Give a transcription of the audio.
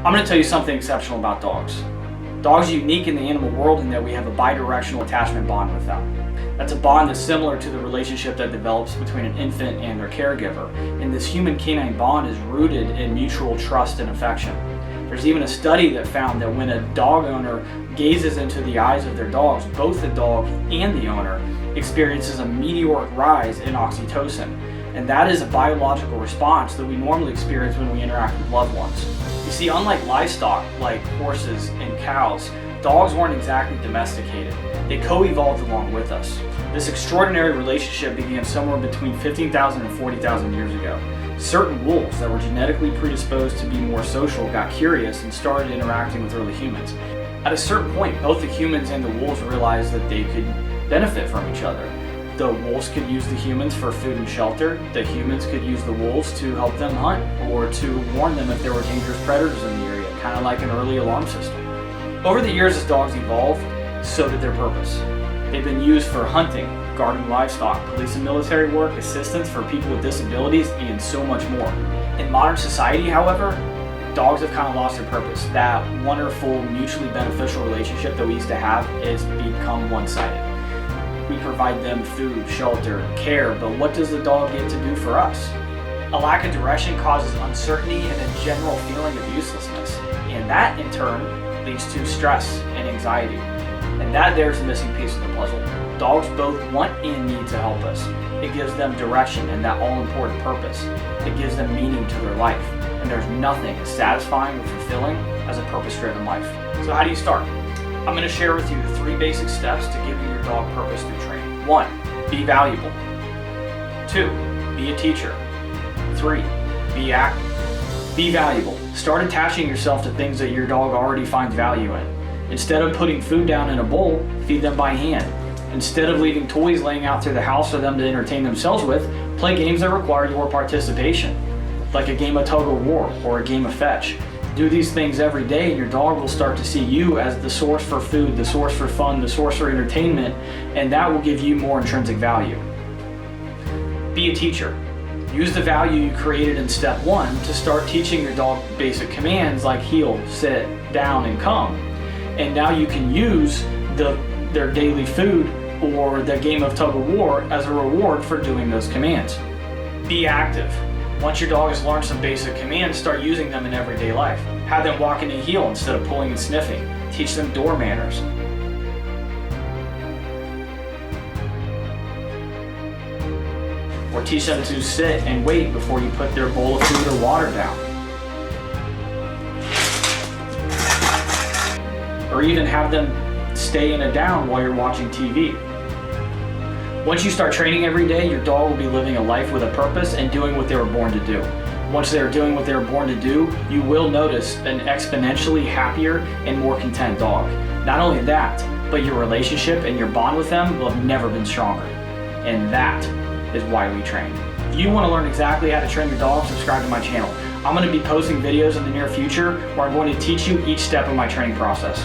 I'm going to tell you something exceptional about dogs. Dogs are unique in the animal world in that we have a bidirectional attachment bond with them. That's a bond that's similar to the relationship that develops between an infant and their caregiver. And this human-canine bond is rooted in mutual trust and affection. There's even a study that found that when a dog owner gazes into the eyes of their dogs, both the dog and the owner experiences a meteoric rise in oxytocin. And that is a biological response that we normally experience when we interact with loved ones. You see, unlike livestock like horses and cows, dogs weren't exactly domesticated. They co-evolved along with us. This extraordinary relationship began somewhere between 15,000 and 40,000 years ago. Certain wolves that were genetically predisposed to be more social got curious and started interacting with early humans. At a certain point, both the humans and the wolves realized that they could benefit from each other. The wolves could use the humans for food and shelter. The humans could use the wolves to help them hunt or to warn them if there were dangerous predators in the area, kind of like an early alarm system. Over the years, as dogs evolved, so did their purpose. They've been used for hunting, guarding livestock, police and military work, assistance for people with disabilities, and so much more. In modern society, however, dogs have kind of lost their purpose. That wonderful, mutually beneficial relationship that we used to have has become one-sided. We provide them food, shelter, care, but what does the dog get to do for us? A lack of direction causes uncertainty and a general feeling of uselessness, and that in turn leads to stress and anxiety. And that there's the missing piece of the puzzle. Dogs both want and need to help us. It gives them direction and that all-important purpose. It gives them meaning to their life, and there's nothing as satisfying or fulfilling as a purpose-driven life. So how do you start? I'm going to share with you the 3 basic steps to giving your dog purpose through training. 1. Be valuable. 2. Be a teacher. 3. Be active. Be valuable. Start attaching yourself to things that your dog already finds value in. Instead of putting food down in a bowl, feed them by hand. Instead of leaving toys laying out through the house for them to entertain themselves with, play games that require your participation, like a game of tug of war or a game of fetch. Do these things every day and your dog will start to see you as the source for food, the source for fun, the source for entertainment, and that will give you more intrinsic value. Be a teacher. Use the value you created in step 1 to start teaching your dog basic commands like heel, sit, down, and come. And now you can use their daily food or the game of tug of war as a reward for doing those commands. Be active. Once your dog has learned some basic commands, start using them in everyday life. Have them walk in a heel instead of pulling and sniffing. Teach them door manners. Or teach them to sit and wait before you put their bowl of food or water down. Or even have them stay in a down while you're watching TV. Once you start training every day, your dog will be living a life with a purpose and doing what they were born to do. Once they're doing what they were born to do, you will notice an exponentially happier and more content dog. Not only that, but your relationship and your bond with them will have never been stronger. And that is why we train. If you want to learn exactly how to train your dog, subscribe to my channel. I'm going to be posting videos in the near future where I'm going to teach you each step of my training process.